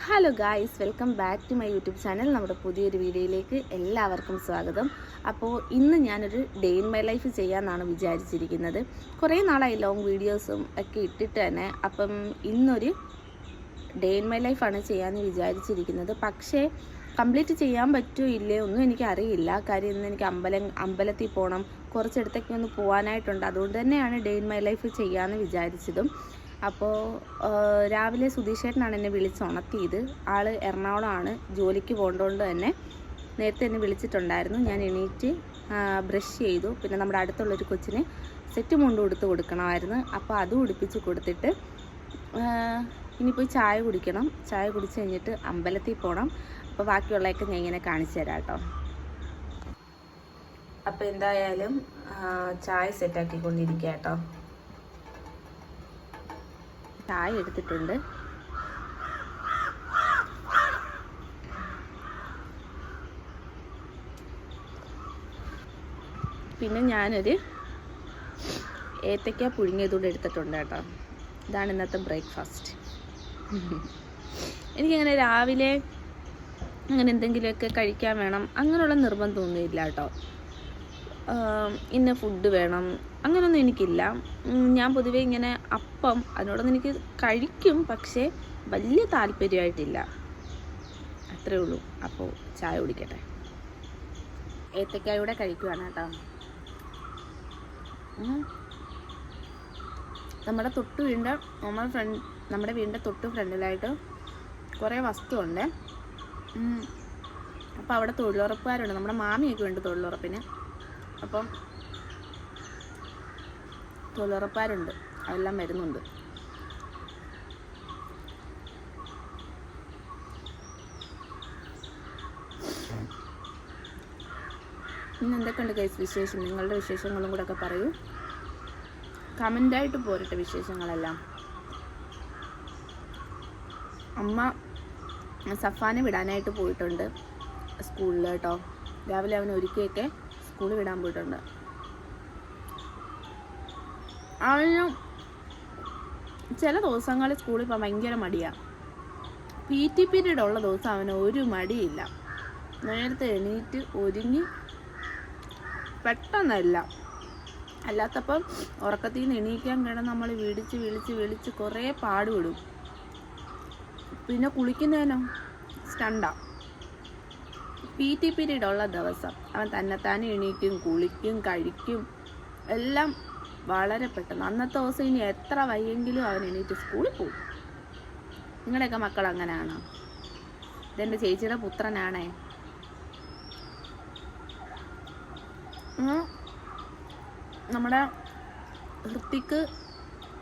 Hello guys, welcome back to my YouTube channel. നമ്മുടെ പുതിയൊരു വീഡിയോയിലേക്ക് എല്ലാവർക്കും സ്വാഗതം. അപ്പോൾ ഇന്ന് ഞാനൊരു ഡേ ഇൻ മൈ ലൈഫ് ചെയ്യാമെന്നാണ് വിചാരിച്ചിരിക്കുന്നത്. കുറേ നാളായി ലോങ് വീഡിയോസും ഒക്കെ ഇട്ടിട്ട് തന്നെ. അപ്പം ഇന്നൊരു ഡേ ഇൻ മൈ ലൈഫാണ് ചെയ്യാമെന്ന് വിചാരിച്ചിരിക്കുന്നത്. പക്ഷേ കംപ്ലീറ്റ് ചെയ്യാൻ പറ്റുമോ ഇല്ലേ ഒന്നും എനിക്കറിയില്ല. കാര്യം ഇന്ന് എനിക്ക് അമ്പലത്തിൽ പോകണം, കുറച്ചിടത്തേക്ക് ഒന്ന് പോകാനായിട്ടുണ്ട്. അതുകൊണ്ട് തന്നെയാണ് ഡേ ഇൻ മൈ ലൈഫ് ചെയ്യാമെന്ന് വിചാരിച്ചതും. അപ്പോൾ രാവിലെ സുധീഷേട്ടനാണ് എന്നെ വിളിച്ചുണർത്തിയത്. ആൾ എറണാകുളമാണ്, ജോലിക്ക് പോകേണ്ടതുകൊണ്ട് തന്നെ നേരത്തെ എന്നെ വിളിച്ചിട്ടുണ്ടായിരുന്നു. ഞാൻ എണീറ്റ് ബ്രഷ് ചെയ്തു. പിന്നെ നമ്മുടെ അടുത്തുള്ളൊരു കൊച്ചിന് സെറ്റ് മുണ്ട് കൊടുക്കണമായിരുന്നു. അപ്പോൾ അതും ഉടുപ്പിച്ച് കൊടുത്തിട്ട് ഇനി പോയി ചായ കുടിക്കണം. ചായ കുടിച്ച് കഴിഞ്ഞിട്ട് അമ്പലത്തിൽ പോകണം. അപ്പോൾ ബാക്കിയുള്ളതൊക്കെ ഞാൻ ഇങ്ങനെ കാണിച്ചു തരാം കേട്ടോ. അപ്പോൾ എന്തായാലും ചായ സെറ്റാക്കിക്കൊണ്ടിരിക്കുക കേട്ടോ. ചായ എടുത്തിട്ടുണ്ട്. പിന്നെ ഞാനൊരു ഏത്തയ്ക്ക പുഴുങ്ങിയതുകൂടെ എടുത്തിട്ടുണ്ട് കേട്ടോ. ഇതാണ് ഇന്നത്തെ ബ്രേക്ക്ഫാസ്റ്റ്. എനിക്കങ്ങനെ രാവിലെ അങ്ങനെ എന്തെങ്കിലുമൊക്കെ കഴിക്കാൻ വേണം അങ്ങനെയുള്ള നിർബന്ധമൊന്നുമില്ല കേട്ടോ. ഇന്ന ഫുഡ് വേണം അങ്ങനെയൊന്നും എനിക്കില്ല. ഞാൻ പൊതുവേ ഇങ്ങനെ അപ്പം അതിനോടൊന്നും എനിക്ക് കഴിക്കും, പക്ഷേ വലിയ താല്പര്യമായിട്ടില്ല, അത്രേ ഉള്ളൂ. അപ്പോൾ ചായ കുടിക്കട്ടെ. ഏത്തക്കായൂടെ കഴിക്കുവാണ് കേട്ടോ. നമ്മുടെ വീടിൻ്റെ തൊട്ട് ഫ്രണ്ടിലായിട്ട് കുറേ വസ്തുവുണ്ട്. അപ്പോൾ അവിടെ തൊഴിലുറപ്പുകാരുണ്ട്. നമ്മുടെ മാമിയൊക്കെ ഉണ്ട് തൊഴിലുറപ്പിന്. അപ്പം തൊഴിലുറപ്പുകാരുണ്ട്, അതെല്ലാം വരുന്നുണ്ട്. ഇന്ന് എന്തൊക്കെയുണ്ട് ഗൈസ് വിശേഷം? നിങ്ങളുടെ വിശേഷങ്ങളും കൂടെ ഒക്കെ പറയൂ. കമൻ്റായിട്ട് പോരട്ടെ വിശേഷങ്ങളെല്ലാം. അമ്മ സഫാനെ വിടാനായിട്ട് പോയിട്ടുണ്ട് സ്കൂളിൽ കേട്ടോ. രാവിലെ അവനെ ഒരുക്കിയൊക്കെ സ്കൂളിൽ വിടാൻ പോയിട്ടുണ്ട്. അവന് ചില ദിവസങ്ങളിൽ സ്കൂളിൽ പോകാൻ ഭയങ്കര മടിയാണ്. PT പീരീഡ് ഉള്ള ദിവസം അവന് ഒരു മടിയില്ല. നേരത്തെ എണീറ്റ് ഒരുങ്ങി പെട്ടെന്നല്ല, അല്ലാത്തപ്പം ഉറക്കത്തിൽ നിന്ന് എണീക്കാൻ കിടന്ന് നമ്മൾ വിളിച്ച് കുറേ പാടുപെടും. പിന്നെ കുളിക്കുന്നതിനോ സ്റ്റണ്ടാ. PT പീരീഡ് ഉള്ള ദിവസം അവൻ തന്നെത്താനെ എണീക്കും, കുളിക്കും, കഴിക്കും, എല്ലാം വളരെ പെട്ടെന്ന്. അന്നത്തെ ദിവസം ഇനി എത്ര വയ്യെങ്കിലും അവൻ എണീറ്റ് സ്കൂളിൽ പോകും. നിങ്ങളുടെയൊക്കെ മക്കൾ അങ്ങനെയാണോ? ഇതെൻ്റെ ചേച്ചിയുടെ പുത്രനാണേ. നമ്മുടെ ഹൃത്തിക്ക്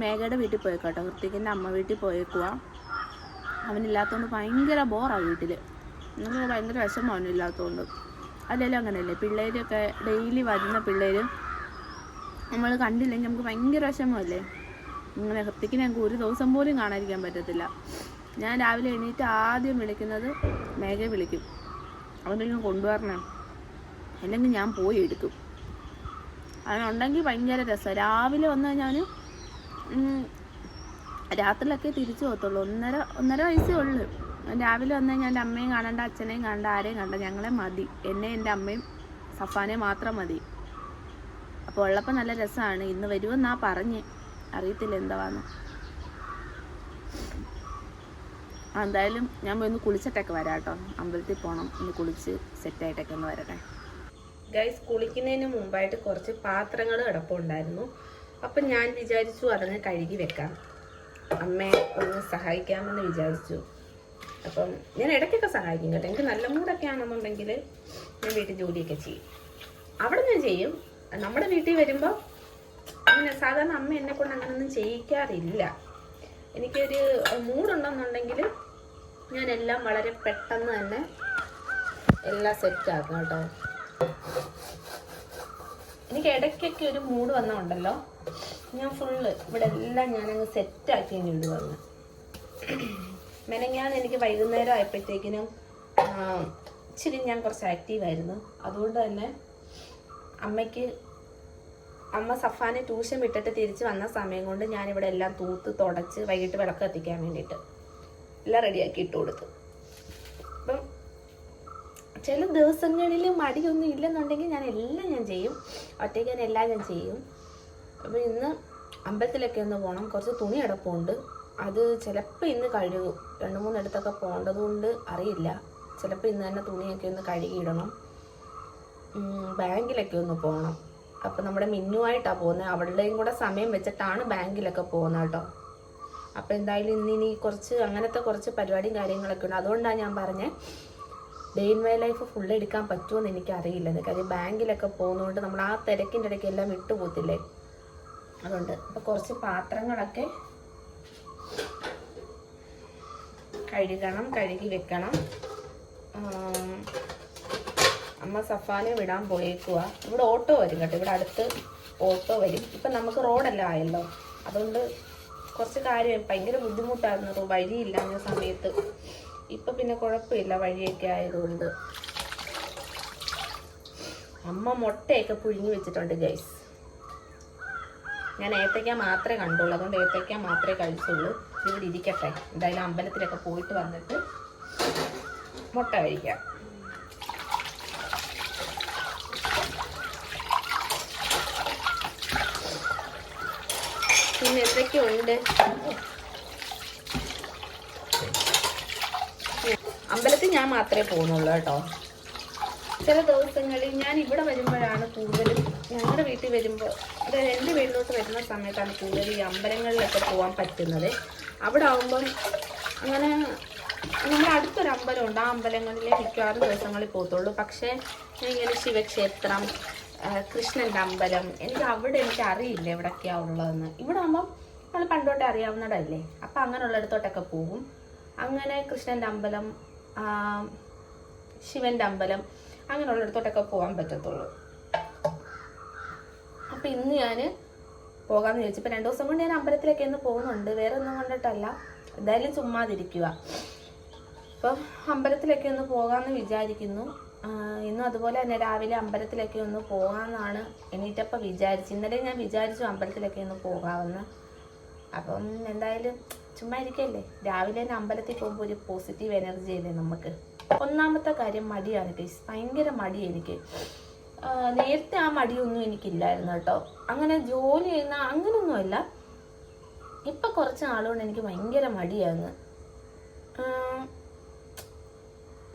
മേഘയുടെ വീട്ടിൽ പോയേക്കോട്ടോ. ഹൃത്തിക്കിൻ്റെ അമ്മ വീട്ടിൽ പോയേക്കുക. അവനില്ലാത്തതുകൊണ്ട് ഭയങ്കര ബോറാണ് വീട്ടിൽ. നിങ്ങൾക്ക് ഭയങ്കര വിഷമം അവനില്ലാത്തതുകൊണ്ട്. അല്ലെങ്കിലും അങ്ങനെയല്ലേ, പിള്ളേരൊക്കെ ഡെയിലി വരുന്ന പിള്ളേർ നമ്മൾ കണ്ടില്ലെങ്കിൽ നമുക്ക് ഭയങ്കര വിഷമമല്ലേ. ഇങ്ങനെ ഹൃത്തിക്കിനെ ഞങ്ങൾക്ക് ഒരു ദിവസം പോലും കാണാതിരിക്കാൻ പറ്റത്തില്ല. ഞാൻ രാവിലെ എണീറ്റ് ആദ്യം വിളിക്കുന്നത് മേഘയെ വിളിക്കും, അവനെങ്കിലും കൊണ്ടുവരണം, അല്ലെങ്കിൽ ഞാൻ പോയി എടുക്കും. അവനുണ്ടെങ്കിൽ ഭയങ്കര രസമാണ്. രാവിലെ വന്നു കഴിഞ്ഞാൽ രാത്രിയിലൊക്കെ തിരിച്ചു പോകത്തുള്ളൂ. ഒന്നര വയസ്സേ ഉള്ളൂ. രാവിലെ വന്നു കഴിഞ്ഞാൽ എൻ്റെ അമ്മയും കാണണ്ട, അച്ഛനെയും കാണണ്ട, ആരെയും കണ്ട, ഞങ്ങളെ മതി. എന്നെ എൻ്റെ അമ്മയും സഫാനെ മാത്രം മതി. അപ്പോൾ ഉള്ളപ്പോൾ നല്ല രസമാണ്. ഇന്ന് വരുമെന്നാ പറഞ്ഞ്, അറിയത്തില്ല എന്താവാന്ന്. എന്തായാലും ഞാൻ പോയി ഒന്ന് കുളിച്ചിട്ടൊക്കെ വരാം കേട്ടോ. അമ്പലത്തിൽ പോകണം, ഒന്ന് കുളിച്ച് സെറ്റായിട്ടൊക്കെ ഒന്ന് വരട്ടെ. ഗൈസ്, കുളിക്കുന്നതിന് മുമ്പായിട്ട് കുറച്ച് പാത്രങ്ങൾ കിടപ്പുണ്ടായിരുന്നു. അപ്പം ഞാൻ വിചാരിച്ചു അതങ്ങ് കഴുകി വെക്കാം, അമ്മയെ ഒന്ന് സഹായിക്കാമെന്ന് വിചാരിച്ചു. അപ്പം ഞാൻ ഇടയ്ക്കൊക്കെ സഹായിക്കും കേട്ടോ. എനിക്ക് നല്ല മൂടൊക്കെ ആണെന്നുണ്ടെങ്കിൽ ഞാൻ വീട്ടിൽ ജോലിയൊക്കെ ചെയ്യും. അവിടെ ഞാൻ ചെയ്യും. നമ്മുടെ വീട്ടിൽ വരുമ്പോൾ അങ്ങനെ സാധാരണ അമ്മ എന്നെ കൊണ്ട് അങ്ങനെയൊന്നും ചെയ്യിക്കാറില്ല. എനിക്കൊരു മൂടുണ്ടെന്നുണ്ടെങ്കിൽ ഞാൻ എല്ലാം വളരെ പെട്ടെന്ന് തന്നെ എല്ലാം സെറ്റാക്കും കേട്ടോ. എനിക്ക് ഇടയ്ക്കൊക്കെ ഒരു മൂഡ് വന്നുണ്ടല്ലോ, ഞാൻ ഫുള്ള് ഇവിടെ എല്ലാം ഞാനങ്ങ് സെറ്റാക്കി തന്നെ ഇടുവന്ന്. മെനങ്ങാൻ എനിക്ക് വൈകുന്നേരം ആയപ്പോഴത്തേക്കിനും ഇച്ചിരി ഞാൻ കുറച്ച് ആക്റ്റീവായിരുന്നു. അതുകൊണ്ട് തന്നെ അമ്മ സഫാനെ ട്യൂഷൻ വിട്ടിട്ട് തിരിച്ച് വന്ന സമയം കൊണ്ട് ഞാനിവിടെ എല്ലാം തൂത്ത് തുടച്ച് വൈകിട്ട് വിളക്ക് കത്തിക്കാൻ വേണ്ടിയിട്ട് എല്ലാം റെഡിയാക്കി ഇട്ട് കൊടുത്തു. അപ്പം ചില ദിവസങ്ങളിൽ മടിയൊന്നും ഇല്ലെന്നുണ്ടെങ്കിൽ ഞാൻ ചെയ്യും, ഒറ്റയ്ക്ക് തന്നെ എല്ലാം ഞാൻ ചെയ്യും. അപ്പോൾ ഇന്ന് അമ്പലത്തിലൊക്കെ ഒന്ന് പോകണം, കുറച്ച് തുണി കിടപ്പുണ്ട്. അത് ചിലപ്പോൾ ഇന്ന് കഴുകും, 2-3 ഇടത്തൊക്കെ പോകേണ്ടത് കൊണ്ട് അറിയില്ല. ചിലപ്പോൾ ഇന്ന് തന്നെ തുണിയൊക്കെ ഒന്ന് കഴുകിയിടണം. ബാങ്കിലൊക്കെ ഒന്ന് പോകണം. അപ്പം നമ്മുടെ മിന്നുമായിട്ടാണ് പോകുന്നത്, അവളുടെയും കൂടെ സമയം വെച്ചിട്ടാണ് ബാങ്കിലൊക്കെ പോകുന്നത് കേട്ടോ. അപ്പോൾ എന്തായാലും ഇന്നിനി അങ്ങനത്തെ കുറച്ച് പരിപാടിയും കാര്യങ്ങളൊക്കെ ഉണ്ട്. അതുകൊണ്ടാണ് ഞാൻ പറഞ്ഞത് day in my life full എടുക്കാൻ പറ്റുമെന്ന് എനിക്കറിയില്ല. കാര്യം ബാങ്കിലൊക്കെ പോകുന്നതുകൊണ്ട് നമ്മൾ ആ തിരക്കിൻ്റെ ഇടയ്ക്ക് എല്ലാം വിട്ടുപോകത്തില്ലേ, അതുകൊണ്ട്. അപ്പോൾ കുറച്ച് പാത്രങ്ങളൊക്കെ കഴുകി വെക്കണം. അമ്മ സഫാനെ വിടാൻ പോയേക്കുക. ഇവിടെ ഓട്ടോ വരും കേട്ടോ, ഇവിടെ അടുത്ത് ഓട്ടോ വരും. ഇപ്പം നമുക്ക് റോഡെല്ലാം ആയല്ലോ, അതുകൊണ്ട് കുറച്ച് കാര്യം ഭയങ്കര ബുദ്ധിമുട്ടായിരുന്നു വഴിയില്ലാഞ്ഞ സമയത്ത്. ഇപ്പം പിന്നെ കുഴപ്പമില്ല, വഴിയൊക്കെ ആയതുകൊണ്ട്. അമ്മ മുട്ടയൊക്കെ പുഴുങ്ങി വെച്ചിട്ടുണ്ട് ഗൈസ്. ഞാൻ ഏത്തയ്ക്ക മാത്രമേ കണ്ടുള്ളൂ, അതുകൊണ്ട് ഏത്തയ്ക്ക മാത്രമേ കഴിച്ചുള്ളൂ. ഇവിടെ ഇരിക്കട്ടെ, എന്തായാലും അമ്പലത്തിലൊക്കെ പോയിട്ട് വന്നിട്ട് മുട്ട കഴിക്കാം. പിന്നെ എന്തൊക്കെയുണ്ട്, അമ്പലത്തിൽ ഞാൻ മാത്രമേ പോകുന്നുള്ളൂ കേട്ടോ. ചില ദിവസങ്ങളിൽ ഞാൻ ഇവിടെ വരുമ്പോഴാണ് കൂടുതലും, ഞങ്ങളുടെ വീട്ടിൽ വരുമ്പോൾ, അതായത് എൻ്റെ വീട്ടിലോട്ട് വരുന്ന സമയത്താണ് കൂടുതൽ ഈ അമ്പലങ്ങളിലൊക്കെ പോകാൻ പറ്റുന്നത്. അവിടെ ആകുമ്പം അങ്ങനെ നമ്മുടെ അടുത്തൊരു അമ്പലമുണ്ട്, ആ അമ്പലങ്ങളിലെ മിക്കവാറും ദിവസങ്ങളിൽ പോകത്തുള്ളൂ. പക്ഷേ ഇങ്ങനെ ശിവക്ഷേത്രം, കൃഷ്ണൻ്റെ അമ്പലം, എനിക്ക് അറിയില്ല എവിടെയൊക്കെയാണ് ഉള്ളതെന്ന്. ഇവിടെ ആകുമ്പം നമ്മൾ പണ്ടോട്ടേ അറിയാവുന്നതല്ലേ, അപ്പം അങ്ങനെയുള്ളിടത്തോട്ടൊക്കെ പോകും. അങ്ങനെ കൃഷ്ണൻ്റെ അമ്പലം, ശിവൻ്റെ അമ്പലം, അങ്ങനെയുള്ളിടത്തോട്ടൊക്കെ പോകാൻ പറ്റത്തുള്ളൂ. അപ്പം ഇന്ന് ഞാൻ പോകാമെന്ന് ചോദിച്ചു. ഇപ്പം 2 ദിവസം കൊണ്ട് ഞാൻ അമ്പലത്തിലൊക്കെ ഒന്ന് പോകുന്നുണ്ട്, വേറെ ഒന്നും കൊണ്ടിട്ടല്ല, എന്തായാലും ചുമ്മാതിരിക്കുക. അപ്പം അമ്പലത്തിലൊക്കെ ഒന്ന് പോകാമെന്ന് വിചാരിക്കുന്നു. ഇന്നും അതുപോലെ തന്നെ രാവിലെ അമ്പലത്തിലൊക്കെ ഒന്ന് പോകാമെന്നാണ് എണീറ്റപ്പോൾ വിചാരിച്ചു. ഇന്നലെ ഞാൻ വിചാരിച്ചു അമ്പലത്തിലൊക്കെ ഒന്ന് പോകാമെന്ന്. അപ്പം എന്തായാലും ചുമ്മാ ഇരിക്കല്ലേ, രാവിലെ തന്നെ അമ്പലത്തിൽ പോകുമ്പോൾ ഒരു പോസിറ്റീവ് എനർജി അല്ലേ നമുക്ക്. ഒന്നാമത്തെ കാര്യം മടിയാണ് ഗൈസ്, ഭയങ്കര മടി എനിക്ക്. നേരത്തെ ആ മടിയൊന്നും എനിക്കില്ലായിരുന്നു കേട്ടോ. അങ്ങനെ ജോലി ചെയ്യുന്ന അങ്ങനൊന്നുമല്ല, ഇപ്പം കുറച്ച് നാളുകൊണ്ട് എനിക്ക് ഭയങ്കര മടിയാണ്.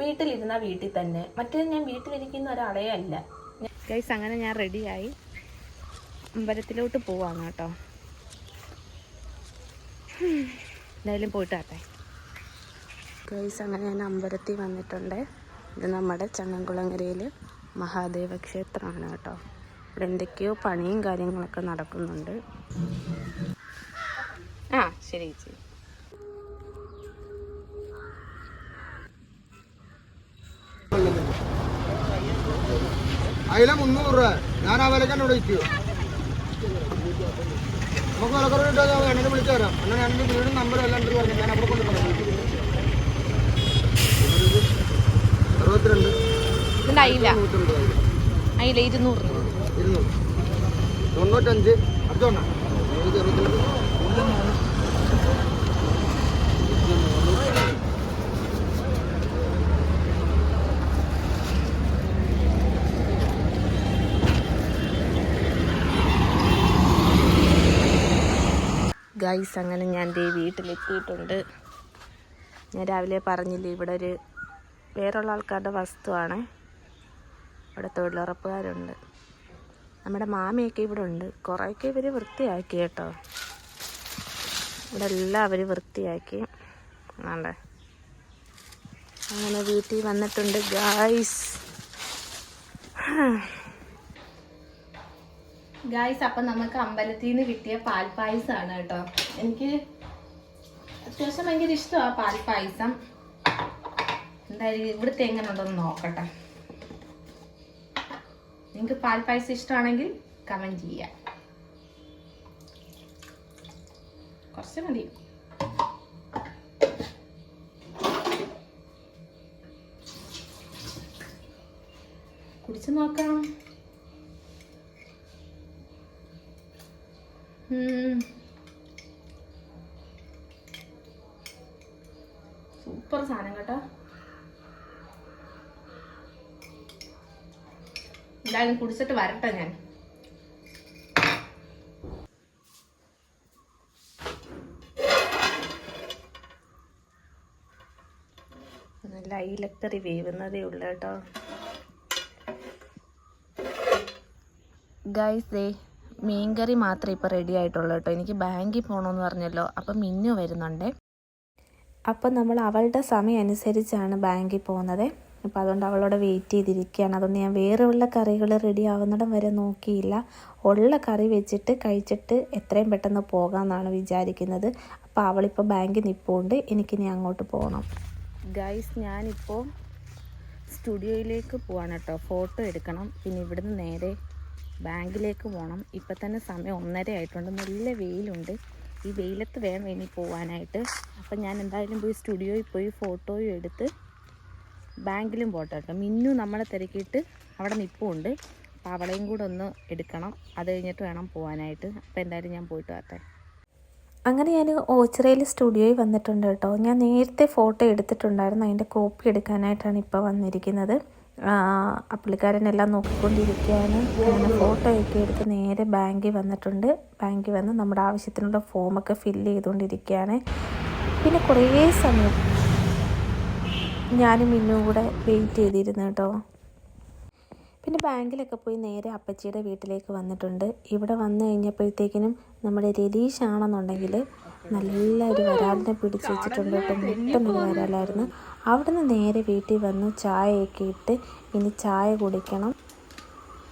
വീട്ടിലിരുന്നാൽ വീട്ടിൽ തന്നെ, മറ്റേ ഞാൻ വീട്ടിലിരിക്കുന്ന ഒരാളേ അല്ല ഗൈസ്. അങ്ങനെ ഞാൻ റെഡിയായി അമ്പലത്തിലോട്ട് പോവാണ് കേട്ടോ. എന്തായാലും പോയിട്ട് വരട്ടെ ഗൈസ്. അങ്ങനെ ഞാൻ അമ്പലത്തിൽ വന്നിട്ടുണ്ട്. ഇത് നമ്മുടെ ചങ്ങൻകുളങ്ങരയിൽ മഹാദേവ ക്ഷേത്രമാണ് കേട്ടോ. ഇവിടെ എന്തൊക്കെയോ പണിയും കാര്യങ്ങളൊക്കെ നടക്കുന്നുണ്ട്. ശരി ചേച്ചി. അതിലെ 300 രൂപ ഞാൻ ആ വിലക്ക് എന്നോട് വയ്ക്കൂ. നമുക്ക് വിലക്കുറവ് കിട്ടാൻ എന്നെ വിളിച്ചു തരാം. എന്നാൽ ഞാൻ എൻ്റെ വീടും നമ്പറും എല്ലാം ഉണ്ട് പറഞ്ഞു. ഞാൻ അവിടെ കൊണ്ട് പറയാം. 62 95 അടുത്തോണ്ണ 62. ഗൈസ് അങ്ങനെ ഞാൻ വീട്ടിലെത്തിയിട്ടുണ്ട്. ഞാൻ രാവിലെ പറഞ്ഞില്ലേ, ഇവിടെ വേറുള്ള ആൾക്കാരുടെ വസ്തുവാണ്. ഇവിടെ തൊഴിലുറപ്പുകാരുണ്ട്. നമ്മുടെ മാമിയൊക്കെ ഇവിടെ ഉണ്ട്. കുറേയൊക്കെ ഇവർ വൃത്തിയാക്കി കേട്ടോ. ഇവിടെ എല്ലാം അവർ വൃത്തിയാക്കി. ആണ്ടേ അങ്ങനെ വീട്ടിൽ വന്നിട്ടുണ്ട് ഗൈസ്. അപ്പം നമുക്ക് അമ്പലത്തിൽ നിന്ന് കിട്ടിയ പാൽപ്പായസമാണ് കേട്ടോ. എനിക്ക് അത്യാവശ്യം ഭയങ്കര ഇഷ്ടമാണ് പാൽപ്പായസം. എന്തായാലും ഇവിടുത്തെ എങ്ങനെ ഉണ്ടോന്ന് നോക്കട്ടെ. നിങ്ങൾക്ക് പാൽപ്പായസം ഇഷ്ടമാണെങ്കിൽ കമൻറ്റ് ചെയ്യാം. കുറച്ച് മതി. കുടിച്ച് നോക്കാം. കേട്ടോ. എന്തായാലും കുടിച്ചിട്ട് വരട്ടെ ഞാൻ. നല്ല അയിലക്കറി വേവുന്നതേ ഉള്ളു കേട്ടോ. ഗൈസ് ദേ മീൻകറി മാത്രമേ ഇപ്പോൾ റെഡി ആയിട്ടുള്ളൂ കേട്ടോ. എനിക്ക് ബാങ്കിൽ പോകണമെന്ന് പറഞ്ഞല്ലോ. അപ്പം മിന്നു വരുന്നുണ്ടേ. അപ്പം നമ്മൾ അവളുടെ സമയം അനുസരിച്ചാണ് ബാങ്കിൽ പോകുന്നത്. അപ്പോൾ അതുകൊണ്ട് അവളോട് വെയിറ്റ് ചെയ്തിരിക്കുകയാണ്. അതുകൊണ്ട് ഞാൻ വേറെ ഉള്ള കറികൾ റെഡി ആവുന്നിടം വരെ നോക്കിയില്ല. ഉള്ള കറി വെച്ചിട്ട് കഴിച്ചിട്ട് എത്രയും പെട്ടെന്ന് പോകാമെന്നാണ് വിചാരിക്കുന്നത്. അപ്പോൾ അവളിപ്പോൾ ബാങ്കിൽ നിൽപ്പുണ്ട്. എനിക്കിനി അങ്ങോട്ട് പോകണം. ഗൈസ് ഞാനിപ്പോൾ സ്റ്റുഡിയോയിലേക്ക് പോവാണ് കേട്ടോ. ഫോട്ടോ എടുക്കണം. പിന്നെ ഇവിടുന്ന് നേരെ ബാങ്കിലേക്ക് പോകണം. ഇപ്പം തന്നെ സമയം 1:30 ആയിട്ടുണ്ട്. നല്ല വെയിലുണ്ട്. ഈ വെയിലത്ത് വേണം ഇനി പോകാനായിട്ട്. അപ്പം ഞാൻ എന്തായാലും പോയി സ്റ്റുഡിയോയിൽ പോയി ഫോട്ടോയും എടുത്ത് ബാങ്കിലും പോട്ടെ കേട്ടോ. മിന്നു നമ്മളെ തിരക്കിയിട്ട് അവിടെ നിൽപ്പുണ്ട്. അപ്പോൾ അവളെയും കൂടെ ഒന്ന് എടുക്കണം. അത് കഴിഞ്ഞിട്ട് വേണം പോകാനായിട്ട്. അപ്പോൾ എന്തായാലും ഞാൻ പോയിട്ട് വരട്ടെ. അങ്ങനെ ഞാൻ ഓച്ചിറയിൽ സ്റ്റുഡിയോയിൽ വന്നിട്ടുണ്ട് കേട്ടോ. ഞാൻ നേരത്തെ ഫോട്ടോ എടുത്തിട്ടുണ്ടായിരുന്നു. അതിൻ്റെ കോപ്പി എടുക്കാനായിട്ടാണ് ഇപ്പോൾ വന്നിരിക്കുന്നത്. പുള്ളിക്കാരനെല്ലാം നോക്കിക്കൊണ്ടിരിക്കുകയാണ്. അങ്ങനെ ഫോട്ടോയൊക്കെ എടുത്ത് നേരെ ബാങ്കിൽ വന്നിട്ടുണ്ട്. ബാങ്കിൽ വന്ന് നമ്മുടെ ആവശ്യത്തിനുള്ള ഫോമൊക്കെ ഫില്ല് ചെയ്തുകൊണ്ടിരിക്കുകയാണ്. പിന്നെ കുറേ സമയം ഞാനും മിന്നും കൂടെ വെയിറ്റ് ചെയ്തിരുന്നു കേട്ടോ. പിന്നെ ബാങ്കിലൊക്കെ പോയി നേരെ അപ്പച്ചിയുടെ വീട്ടിലേക്ക് വന്നിട്ടുണ്ട്. ഇവിടെ വന്നു കഴിഞ്ഞപ്പോഴത്തേക്കിനും നമ്മുടെ രതീഷ് ആണെന്നുണ്ടെങ്കിൽ നല്ലൊരു വരാലിനെ പിടിച്ച് വെച്ചിട്ടുണ്ട് കേട്ടോ. മുട്ടനൊരു വരാലായിരുന്നു. അവിടുന്ന് നേരെ വീട്ടിൽ വന്നു ചായയൊക്കെ ഇട്ട് ഇനി ചായ കുടിക്കണം.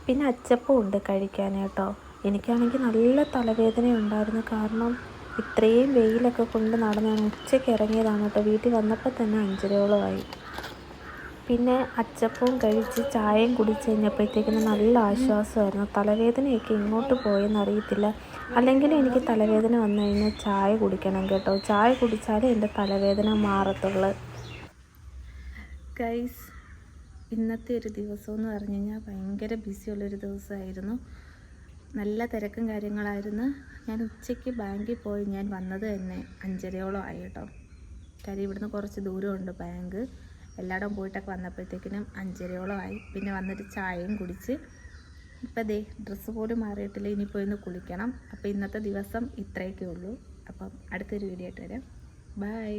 പിന്നെ അച്ചപ്പം ഉണ്ട് കഴിക്കാൻ കേട്ടോ. എനിക്കാണെങ്കിൽ നല്ല തലവേദന ഉണ്ടായിരുന്നു. കാരണം ഇത്രയും വെയിലൊക്കെ കൊണ്ട് നടന്ന് ഞാൻ ഉച്ചയ്ക്ക് ഇറങ്ങിയതാണ് കേട്ടോ. വീട്ടിൽ വന്നപ്പോൾ തന്നെ 5:30 പിന്നെ അച്ചപ്പവും കഴിച്ച് ചായയും കുടിച്ച് കഴിഞ്ഞപ്പോഴത്തേക്കിനും നല്ല ആശ്വാസമായിരുന്നു. തലവേദനയൊക്കെ ഇങ്ങോട്ട് പോയെന്നറിയത്തില്ല. അല്ലെങ്കിൽ എനിക്ക് തലവേദന വന്നു കഴിഞ്ഞാൽ ചായ കുടിക്കണം കേട്ടോ. ചായ കുടിച്ചാലേ എൻ്റെ തലവേദന മാറത്തുള്ളൂ. ഗൈസ് ഇന്നത്തെ ഒരു ദിവസം എന്ന് പറഞ്ഞു കഴിഞ്ഞാൽ ഭയങ്കര ബിസിയുള്ളൊരു ദിവസമായിരുന്നു. നല്ല തിരക്കും കാര്യങ്ങളായിരുന്നു. ഞാൻ ഉച്ചയ്ക്ക് ബാങ്കിൽ പോയി ഞാൻ വന്നത് തന്നെ 5:30 ആയി കേട്ടോ. കാര്യം ഇവിടുന്ന് കുറച്ച് ദൂരമുണ്ട് ബാങ്ക്. എല്ലായിടവും പോയിട്ടൊക്കെ വന്നപ്പോഴത്തേക്കിനും 5:30 ആയി. പിന്നെ വന്നിട്ട് ചായയും കുടിച്ച് ഇപ്പം ദേ ഡ്രസ്സ് പോലും മാറിയിട്ടില്ല. ഇനി പോയി ഒന്ന് കുളിക്കണം. അപ്പോൾ ഇന്നത്തെ ദിവസം ഇത്രയൊക്കെ ഉള്ളൂ. അപ്പം അടുത്തൊരു വീഡിയോ ആയിട്ട് വരാം. ബൈ.